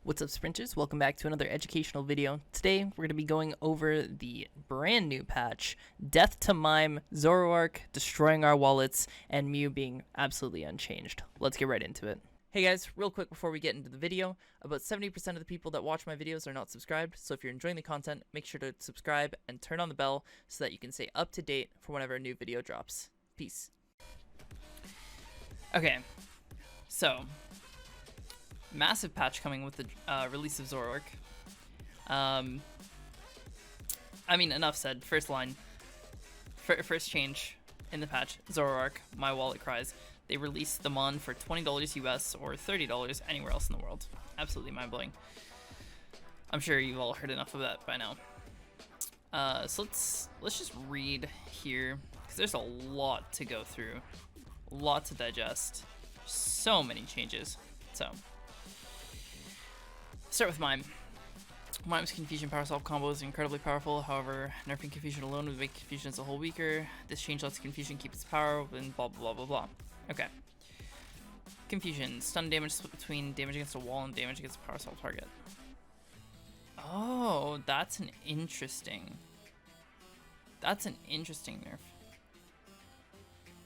What's up, sprinters? Welcome back to another educational video. Today, we're going to be going over the brand new patch, Death to Mime, Zoroark destroying our wallets, and Mew being absolutely unchanged. Let's get right into it. Hey guys, real quick before we get into the video, about 70% of the people that watch my videos are not subscribed, so if you're enjoying the content, make sure to subscribe and turn on the bell so that you can stay up to date for whenever a new video drops. Peace. Okay, so massive patch coming with the release of Zoroark. I mean, enough said. First line, first change in the patch, Zoroark, my wallet cries. They released the mon for $20 US or $30 anywhere else in the world. Absolutely mind-blowing. I'm sure you've all heard enough of that by now. So let's just read here, because there's a lot to go through, a lot to digest, so many changes. So start with Mime. Mime's Confusion Power Solve combo is incredibly powerful, however, nerfing Confusion alone would make Confusion as a whole weaker. This change lets Confusion keep its power, and blah blah blah blah blah. Okay. Confusion. Stun damage split between damage against a wall and damage against a Power Solve target. Oh, that's an interesting nerf.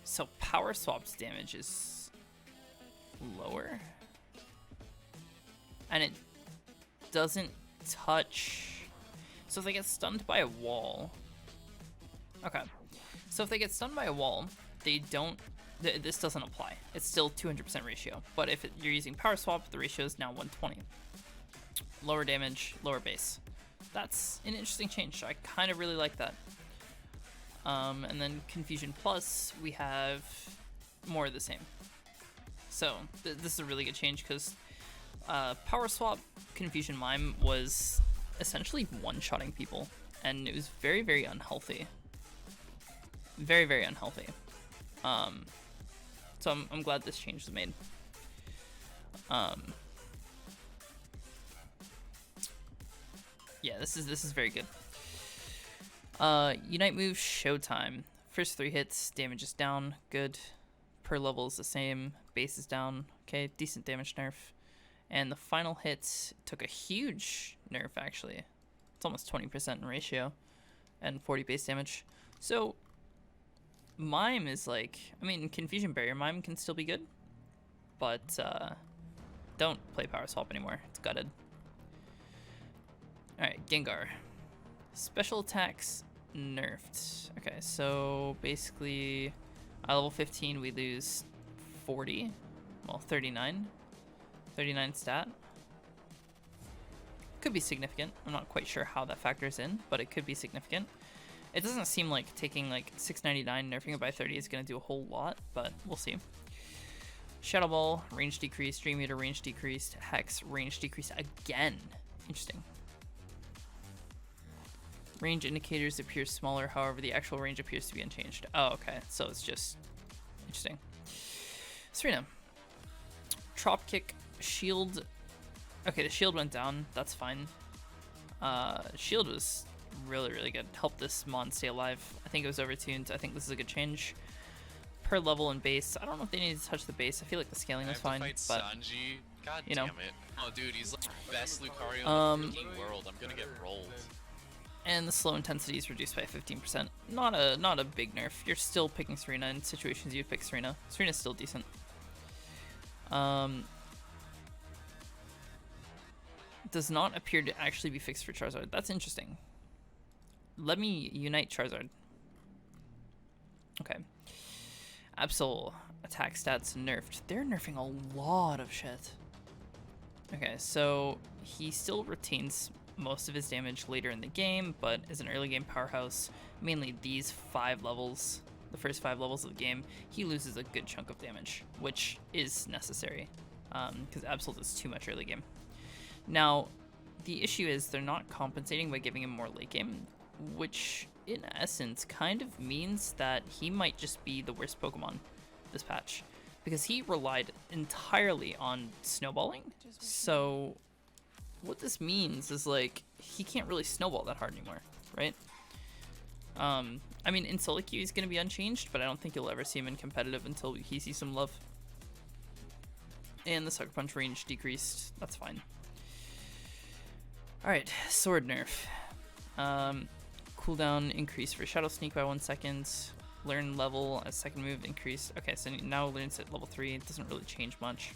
So Power Swap's damage is lower? And it doesn't touch. So if they get stunned by a wall. Okay. So if they get stunned by a wall, they don't. This doesn't apply. It's still 200% ratio. But if you're using Power Swap, the ratio is now 120. Lower damage, lower base. That's an interesting change. I kind of really like that. And then Confusion Plus, we have more of the same. So this is a really good change because Power Swap Confusion Mime was essentially one-shotting people, and it was very, very unhealthy. Very, very unhealthy. So I'm glad this change was made. Yeah, this is very good. Unite move, Showtime. First 3 hits, damage is down, good. Per level is the same, base is down, okay, decent damage nerf. And the final hit took a huge nerf, actually. It's almost 20% in ratio and 40 base damage. So Mime is like, I mean, Confusion Barrier Mime can still be good, but don't play Power Swap anymore. It's gutted. Alright, Gengar. Special attacks nerfed. Okay, so basically at level 15 we lose 40, well 39 stat. Could be significant. I'm not quite sure how that factors in, but it could be significant. It doesn't seem like taking like 699, nerfing it by 30 is going to do a whole lot, but we'll see. Shadow Ball, range decreased. Dream Eater, range decreased. Hex, range decreased again. Interesting. Range indicators appear smaller, however the actual range appears to be unchanged. Oh, okay, so it's just interesting. Serena. Trop Kick, shield. Okay, the shield went down. That's fine. Shield was really, really good. Helped this mon stay alive. I think it was overtuned. I think this is a good change. Per level and base. I don't know if they need to touch the base. I feel like the scaling was fine. But Sanji. God you know. damn it. Oh, dude, he's like the best Lucario in the freaking world. I'm gonna get rolled. And the slow intensity is reduced by 15%. Not a big nerf. You're still picking Serena in situations you'd pick Serena. Serena's still decent. Does not appear to actually be fixed for Charizard. That's interesting. Let me unite Charizard. Okay. Absol attack stats nerfed. They're nerfing a lot of shit. Okay, so he still retains most of his damage later in the game, but is an early game powerhouse. Mainly these 5 levels, the first 5 levels of the game, he loses a good chunk of damage, which is necessary, because Absol is too much early game. Now, the issue is they're not compensating by giving him more late game, which in essence kind of means that he might just be the worst Pokemon this patch, because he relied entirely on snowballing. So what this means is like he can't really snowball that hard anymore, right? I mean, in solo queue he's gonna be unchanged, but I don't think you'll ever see him in competitive until he sees some love. And the Sucker Punch range decreased. That's fine. Alright, sword nerf. Cooldown increase for Shadow Sneak by 1 second. Learn level as second move increase. Okay, so now learns at level 3. It doesn't really change much.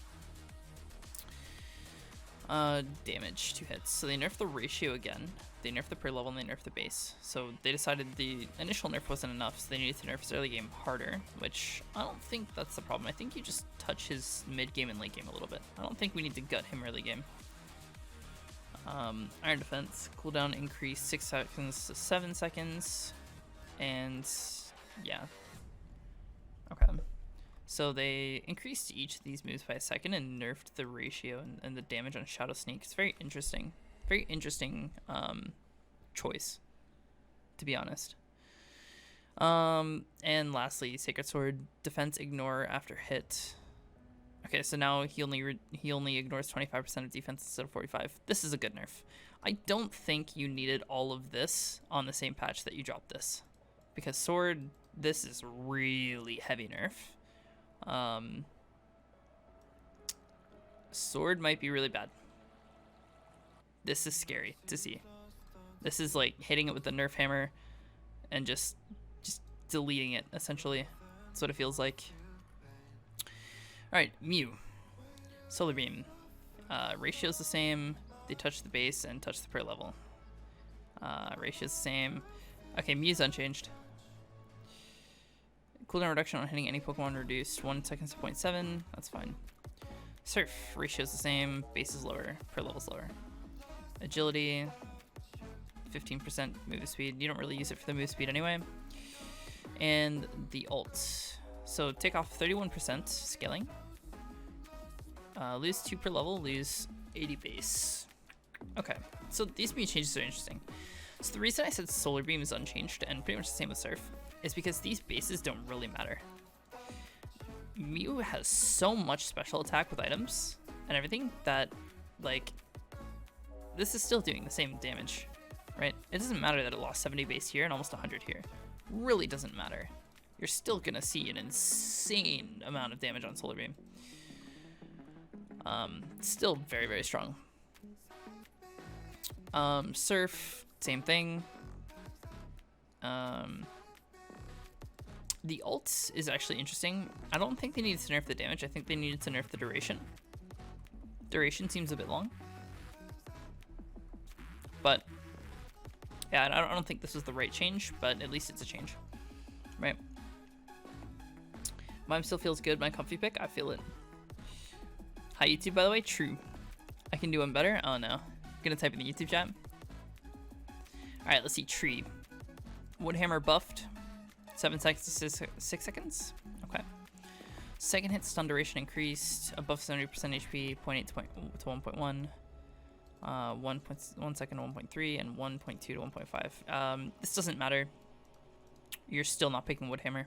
Damage, 2 hits. So they nerfed the ratio again. They nerfed the per level and they nerfed the base. So they decided the initial nerf wasn't enough, so they needed to nerf his early game harder, which I don't think that's the problem. I think you just touch his mid game and late game a little bit. I don't think we need to gut him early game. Iron Defense, cooldown increase 6 seconds to 7 seconds. And yeah. Okay. So they increased each of these moves by a second and nerfed the ratio and the damage on Shadow Sneak. It's very interesting. Very interesting choice, to be honest. And lastly, Sacred Sword, defense ignore after hit. Okay, so now he only ignores 25% of defense instead of 45. This is a good nerf. I don't think you needed all of this on the same patch that you dropped this, because sword, this is really heavy nerf. Sword might be really bad. This is scary to see. This is like hitting it with the nerf hammer and just deleting it, essentially. That's what it feels like. Alright, Mew. Solar Beam. Ratio's the same. They touch the base and touch the per level. Ratio's the same. Okay, Mew's unchanged. Cooldown reduction on hitting any Pokemon reduced 1 second to 0.7. That's fine. Surf. Ratio's the same. Base is lower. Per level's lower. Agility. 15% move speed. You don't really use it for the move speed anyway. And the ult. So take off 31% scaling. Lose 2 per level. Lose 80 base. Okay. So these Mew changes are interesting. So the reason I said Solar Beam is unchanged and pretty much the same with Surf is because these bases don't really matter. Mew has so much special attack with items and everything that, like, this is still doing the same damage, right? It doesn't matter that it lost 70 base here and almost 100 here. Really doesn't matter. You're still gonna see an insane amount of damage on Solar Beam. Still very, very strong. Surf, same thing. The ult is actually interesting. I don't think they needed to nerf the damage. I think they needed to nerf the duration. Duration seems a bit long. But yeah, I don't think this was the right change, but at least it's a change, right? Mime still feels good. My comfy pick, I feel it. Hi YouTube, by the way. True. I can do one better. Oh no. I'm gonna type in the YouTube chat. All right, let's see. Tree. Woodhammer buffed. 7 seconds to 6 seconds. Okay. Second hit stun duration increased above 70% HP, 0.8 to 1.1. 1 second to 1.3 and 1.2 to 1.5. This doesn't matter. You're still not picking Woodhammer.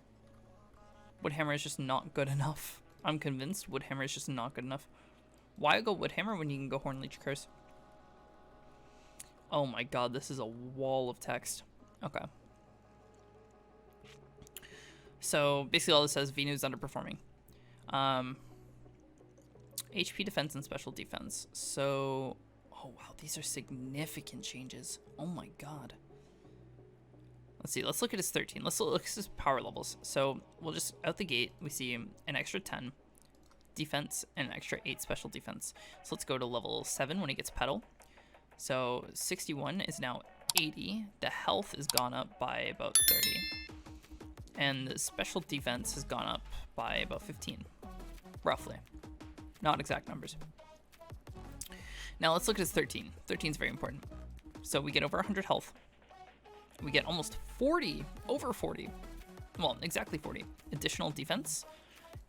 Woodhammer is just not good enough. I'm convinced Woodhammer is just not good enough. Why go Woodhammer when you can go Hornleech Curse? Oh my god, this is a wall of text. Okay. So basically all this says Venu's underperforming. HP defense and special defense. So, oh wow, these are significant changes. Oh my god. Let's see, let's look at his 13. Let's look at his power levels. So we'll just, out the gate, we see an extra 10 defense and an extra 8 special defense. So let's go to level 7 when he gets Petal. So 61 is now 80. The health has gone up by about 30. And the special defense has gone up by about 15, roughly. Not exact numbers. Now let's look at his 13. 13 is very important. So we get over 100 health. We get almost 40, over 40, well, exactly 40 additional defense.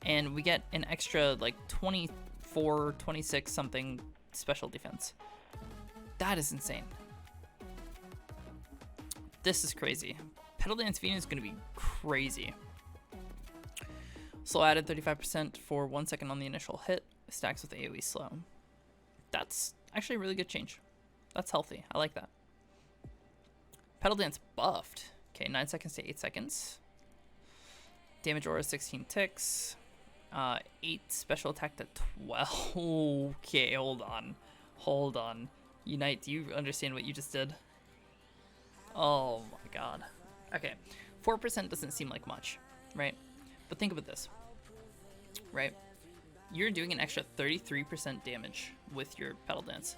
And we get an extra like 24, 26 something special defense. That is insane. This is crazy. Petal Dance Venu is going to be crazy. Slow added 35% for 1 second on the initial hit. Stacks with AoE slow. That's actually a really good change. That's healthy. I like that. Petal Dance buffed. Okay, 9 seconds to 8 seconds. Damage aura 16 ticks. 8 special attack to 12. Okay, hold on. Hold on. Unite, do you understand what you just did? Oh my god. Okay, 4% doesn't seem like much, right? But think about this, right? You're doing an extra 33% damage with your pedal dance.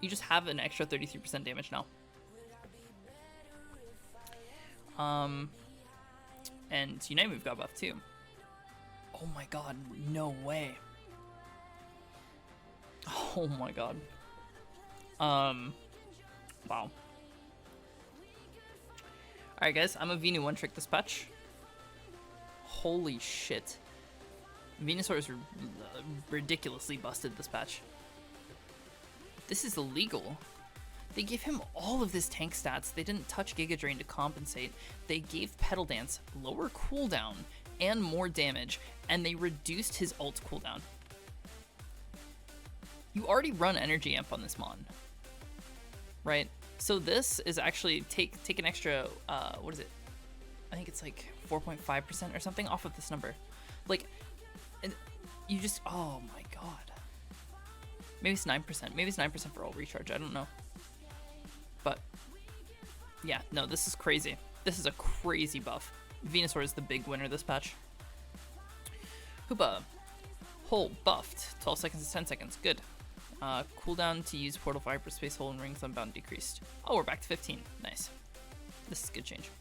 You just have an extra 33% damage now. And Unite move got buffed too. Oh my god, no way. Oh my god. Wow. Alright guys, I'm a Venu one trick this patch. Holy shit. Venusaur is ridiculously busted this patch. This is illegal. They gave him all of this tank stats. They didn't touch Giga Drain to compensate. They gave Pedal Dance lower cooldown and more damage, and they reduced his ult cooldown. You already run Energy Amp on this Mon, right? So this is actually take an extra, what is it? I think it's like 4.5% or something off of this number. Like, and you just, oh my god. Maybe it's 9%. Maybe it's 9% for ult recharge. I don't know. But yeah, no, this is crazy. This is a crazy buff. Venusaur is the big winner this patch. Hoopa. Hole buffed. 12 seconds to 10 seconds. Good. Cooldown to use Portal for Hyperspace Hole and Rings Unbound decreased. Oh, we're back to 15. Nice. This is a good change.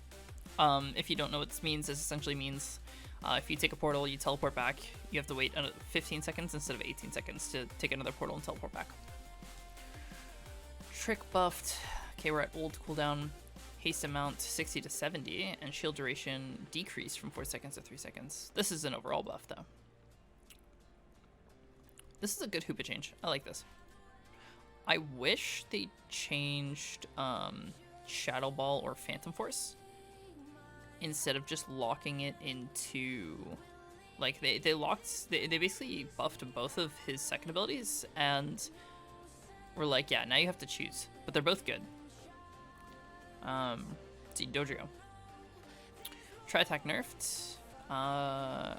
If you don't know what this means, this essentially means if you take a portal, you teleport back, you have to wait 15 seconds instead of 18 seconds to take another portal and teleport back. Trick buffed. Okay, we're at old cooldown. Haste amount 60 to 70, and shield duration decreased from 4 seconds to 3 seconds. This is an overall buff, though. This is a good Hoopa change. I like this. I wish they changed Shadow Ball or Phantom Force instead of just locking it into, like, they basically buffed both of his second abilities and were like, yeah, now you have to choose, but they're both good. See, Dodrio. Tri-attack nerfed.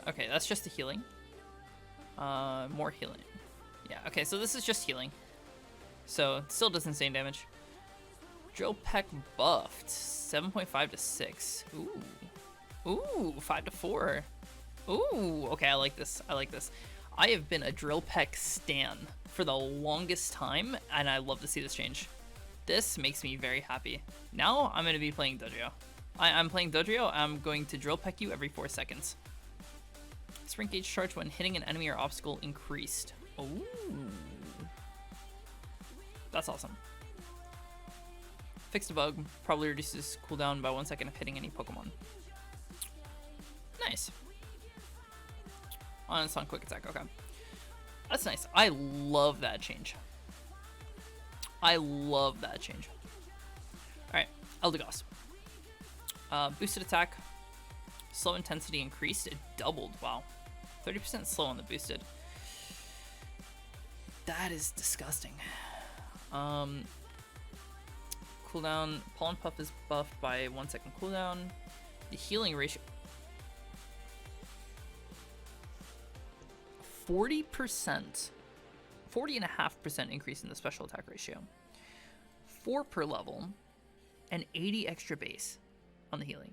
Okay, that's just the healing. More healing. Yeah, okay, so this is just healing. So, it still does insane damage. Drill Peck buffed. 7.5 to 6. Ooh. Ooh, 5 to 4. Ooh, okay, I like this. I like this. I have been a Drill Peck stan for the longest time, and I love to see this change. This makes me very happy. Now, I'm going to be playing Dodrio. I'm playing Dodrio. I'm going to Drill Peck you every 4 seconds. Sprint gauge charge when hitting an enemy or obstacle increased. Ooh. That's awesome. Fixed a bug. Probably reduces cooldown by 1 second of hitting any Pokemon. Nice. Oh, it's on quick attack. Okay. That's nice. I love that change. I love that change. Alright. Eldegoss. Boosted attack. Slow intensity increased. It doubled. Wow. 30% slow on the boosted. That is disgusting. Cooldown. Pollen Puff is buffed by 1 second cooldown. The healing ratio. 40%. 40.5% increase in the special attack ratio. 4 per level. And 80 extra base on the healing.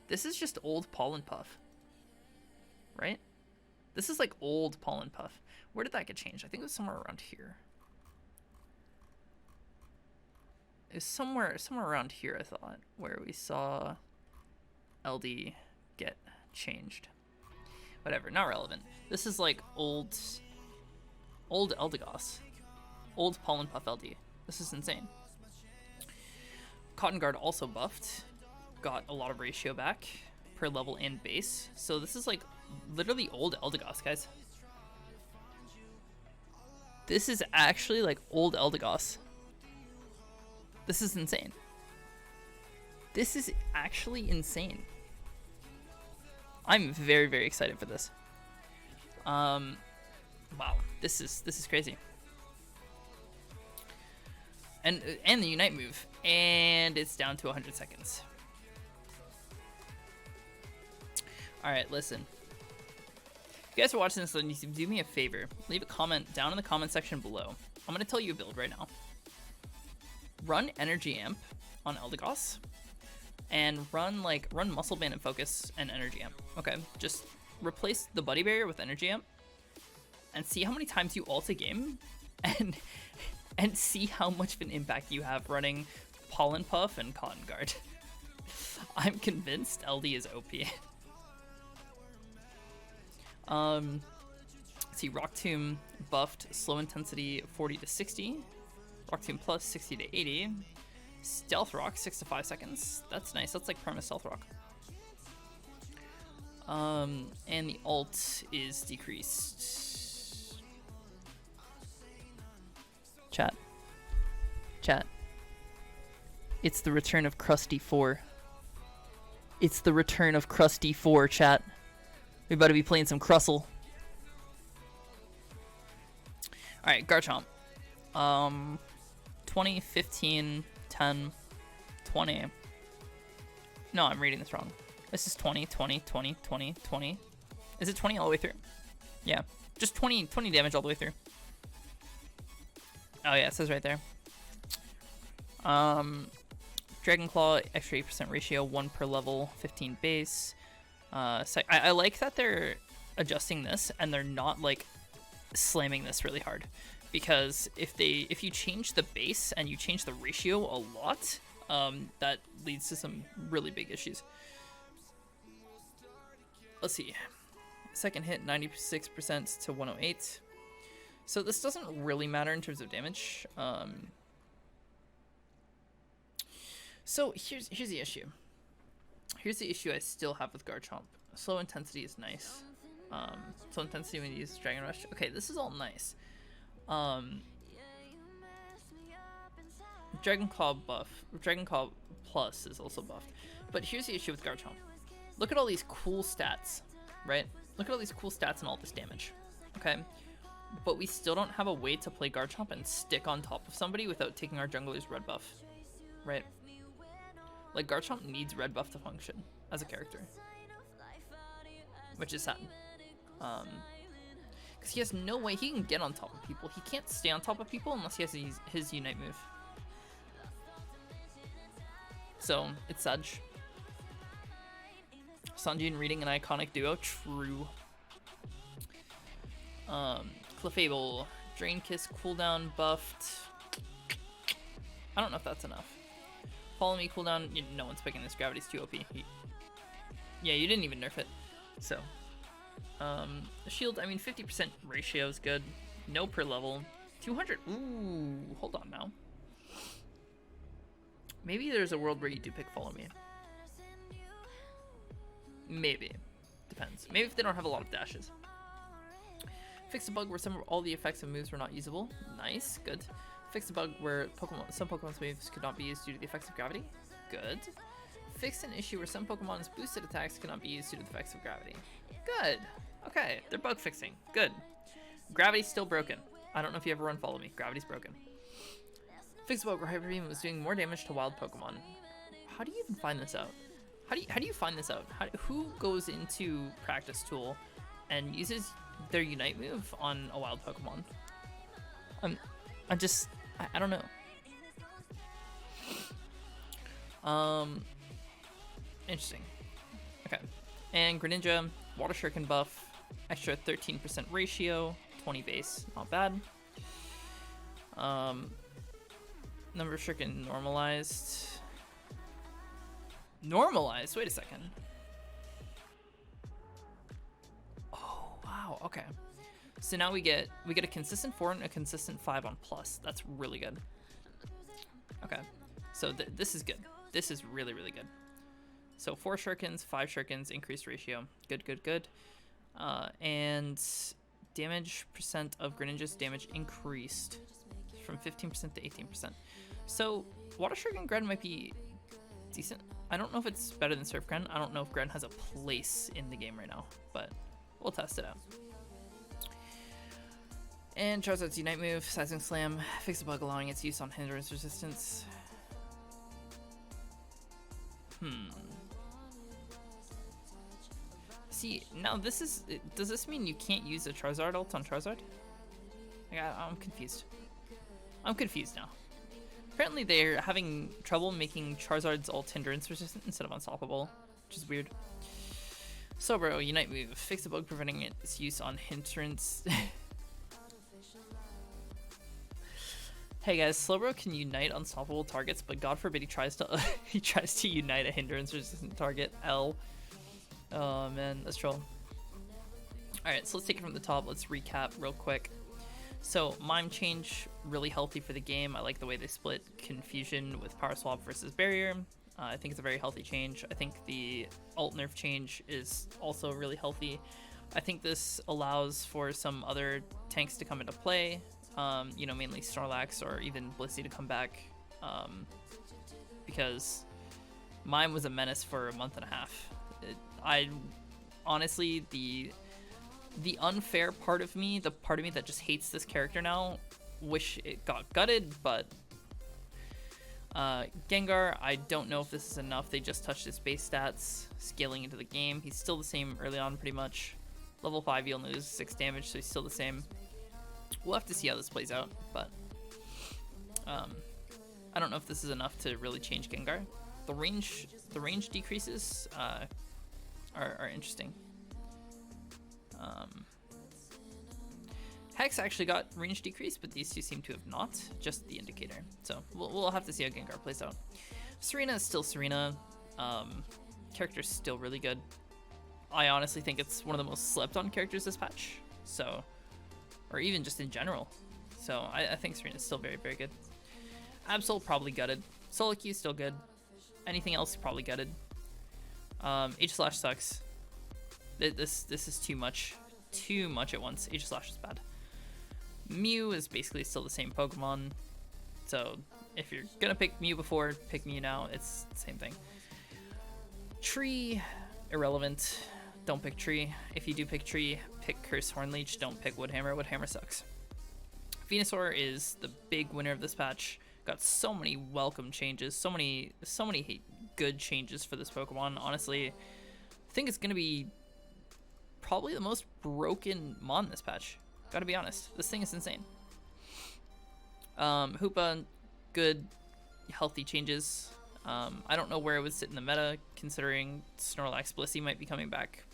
This is just old Pollen Puff. Right? This is like old Pollen Puff. Where did that get changed? I think it was somewhere around here. It was somewhere around here, I thought, where we saw LD get changed. Whatever, not relevant. This is like old Eldegoss. Old Pollen Puff LD. This is insane. Cotton Guard also buffed. Got a lot of ratio back per level and base. So this is like literally old Eldegoss, guys. This is actually like old Eldegoss. This is insane. This is actually insane. I'm very, very excited for this. Wow, this is crazy. And the Unite move, and it's down to 100 seconds. All right, listen. you guys are watching this, then you do me a favor. Leave a comment down in the comment section below. I'm going to tell you a build right now. Run Energy Amp on Eldegoss. And run Muscle Band and Focus and Energy Amp. Okay, just replace the Buddy Barrier with Energy Amp. And see how many times you ult a game. And see how much of an impact you have running Pollen Puff and Cotton Guard. I'm convinced LD is OP. Let's see, Rock Tomb buffed slow intensity 40 to 60. Rock Tomb Plus 60 to 80. Stealth Rock 6 to 5 seconds. That's nice. That's like perma Stealth Rock. And the ult is decreased. Chat. It's the return of Krusty 4. It's the return of Krusty 4, chat. We better be playing some Crustle. Alright, Garchomp. 20, 15, 10, 20. No, I'm reading this wrong. This is 20, 20, 20, 20, 20. Is it 20 all the way through? Yeah. Just 20 damage all the way through. Oh yeah, it says right there. Dragon Claw, extra 8% ratio, 1 per level, 15 base. I like that they're adjusting this and they're not like slamming this really hard, because if you change the base and you change the ratio a lot, that leads to some really big issues. Let's see. Second hit 96% to 108. So this doesn't really matter in terms of damage. So here's the issue. Here's the issue I still have with Garchomp. Slow intensity is nice. Slow intensity when you use Dragon Rush. Okay, this is all nice. Dragon Claw buff. Dragon Claw Plus is also buffed. But here's the issue with Garchomp. Look at all these cool stats, right? Look at all these cool stats and all this damage. Okay? But we still don't have a way to play Garchomp and stick on top of somebody without taking our jungler's red buff. Right? Like, Garchomp needs red buff to function as a character. Which is sad. Because he has no way he can get on top of people. He can't stay on top of people unless he has his Unite move. So, it's sad. Sanjin reading an iconic duo. True. Clefable. Drain Kiss cooldown buffed. I don't know if that's enough. Follow Me cooldown. No one's picking this. Gravity's too OP. Yeah, you didn't even nerf it. So. Shield, I mean, 50% ratio is good. No per level. 200. Ooh, hold on now. Maybe there's a world where you do pick Follow Me. Maybe. Depends. Maybe if they don't have a lot of dashes. Fix a bug where all the effects and moves were not usable. Nice. Good. Fix a bug where some Pokemon's moves could not be used due to the effects of gravity. Good. Fix an issue where some Pokemon's boosted attacks cannot be used due to the effects of gravity. Good. Okay, they're bug fixing. Good. Gravity's still broken. I don't know if you ever run Follow Me. Gravity's broken. Fix a bug where Hyper Beam was doing more damage to wild Pokemon. How do you even find this out? How do you find this out? Who goes into Practice Tool and uses their Unite move on a wild Pokemon? I don't know. Interesting. Okay. And Greninja, Water Shuriken buff, extra 13% ratio, 20 base, not bad. Number of Shuriken normalized. Normalized? Wait a second. Oh, wow, okay. So now we get a consistent 4 and a consistent 5 on plus. That's really good. Okay. So this is good. This is really, really good. So 4 Shurikens, 5 Shurikens, increased ratio. Good, good, good. And damage percent of Greninja's damage increased from 15% to 18%. So Water Shuriken Gren might be decent. I don't know if it's better than Surf Gren. I don't know if Gren has a place in the game right now, but we'll test it out. And Charizard's Unite move, Seismic Slam, fix a bug allowing its use on hindrance resistance. See, now this is... Does this mean you can't use a Charizard ult on Charizard? Like, I'm confused. I'm confused now. Apparently they're having trouble making Charizard's ult hindrance resistant instead of unstoppable, which is weird. Slowbro, Unite move. Fix the bug preventing its use on hindrance. Hey guys, Slowbro can unite unstoppable targets, but God forbid he tries to he tries to unite a hindrance resistant target. L. Oh man, that's troll. Alright, so let's take it from the top. Let's recap real quick. So, Mime change, really healthy for the game. I like the way they split Confusion with Power Swap versus Barrier. I think it's a very healthy change. I think the alt nerf change is also really healthy. I think this allows for some other tanks to come into play. You know, mainly Snorlax or even Blissey to come back. Because Mime was a menace for a month and a half. I honestly, the unfair part of me, the part of me that just hates this character now, wish it got gutted, but Gengar, I don't know if this is enough. They just touched his base stats, scaling into the game. He's still the same early on, pretty much. Level 5, he only loses 6 damage, so he's still the same. We'll have to see how this plays out, but I don't know if this is enough to really change Gengar. The range decreases are interesting. Hex actually got range decrease, but these two seem to have not, just the indicator. So we'll have to see how Gengar plays out. Serena is still Serena. Character's still really good. I honestly think it's one of the most slept on characters this patch. So, or even just in general. So I think Serena's still very, very good. Absol probably gutted. Solakey still good. Anything else probably gutted. H-Slash sucks. This is too much at once. H-Slash is bad. Mew is basically still the same Pokemon, so if you're gonna pick Mew before, pick Mew now. It's the same thing. Tree, irrelevant. Don't pick Tree. If you do pick Tree, pick Curse Hornleech. Don't pick Woodhammer. Woodhammer sucks. Venusaur is the big winner of this patch. Got so many welcome changes, so many good changes for this Pokemon. Honestly, I think it's gonna be probably the most broken Mon this patch. Gotta be honest, this thing is insane. Hoopa, good, healthy changes. I don't know where it would sit in the meta, considering Snorlax Blissey might be coming back,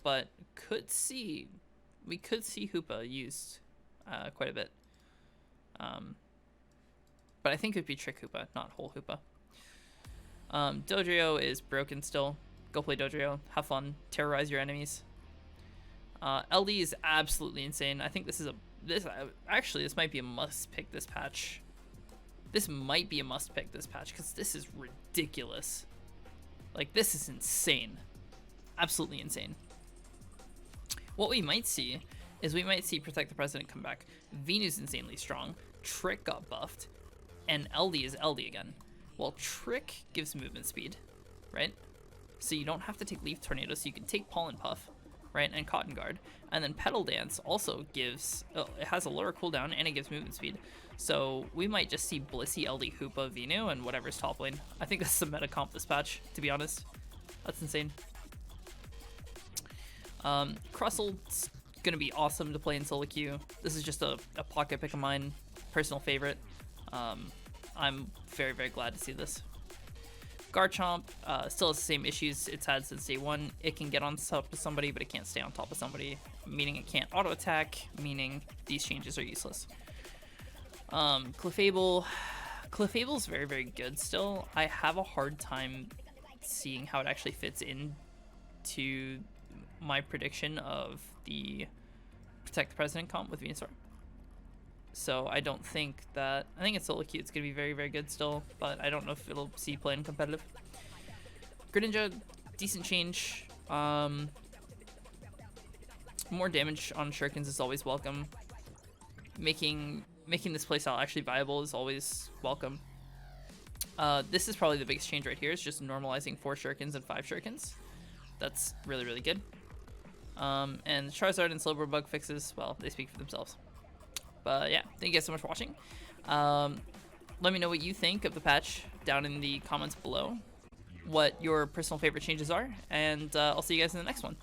but we could see Hoopa used quite a bit. But I think it would be Trick Hoopa, not Whole Hoopa. Dodrio is broken still. Go play Dodrio, have fun, terrorize your enemies. LD is absolutely insane. I think this might be a must pick this patch. This might be a must pick this patch because this is ridiculous. Like, this is insane. Absolutely insane. What we might see is Protect the President come back. Venu's insanely strong. Trick got buffed. And LD is LD again. Well, Trick gives movement speed, right? So you don't have to take Leaf Tornado, so you can take Pollen Puff, right, and Cotton Guard. And then Petal Dance also gives, it has a lower cooldown and it gives movement speed. So we might just see Blissey, LD, Hoopa, Venu, and whatever's top lane. I think that's the meta comp this patch, to be honest. That's insane. Crustle's gonna be awesome to play in solo queue. This is just a pocket pick of mine, personal favorite. I'm very, very glad to see this. Garchomp still has the same issues it's had since day one. It can get on top of somebody, but it can't stay on top of somebody, meaning it can't auto attack, meaning these changes are useless. Clefable's very, very good still. I have a hard time seeing how it actually fits into my prediction of the Protect the President comp with Venusaur. So I don't think that, I think it's solo queue, it's going to be very, very good still, but I don't know if it'll see play in competitive. Greninja, decent change. More damage on Shurikens is always welcome. Making this playstyle actually viable is always welcome. This is probably the biggest change right here, is just normalizing 4 Shurikens and 5 Shurikens. That's really, really good. And Charizard and Slowbro bug fixes, well, they speak for themselves. But yeah, thank you guys so much for watching. Let me know what you think of the patch down in the comments below, what your personal favorite changes are, and I'll see you guys in the next one.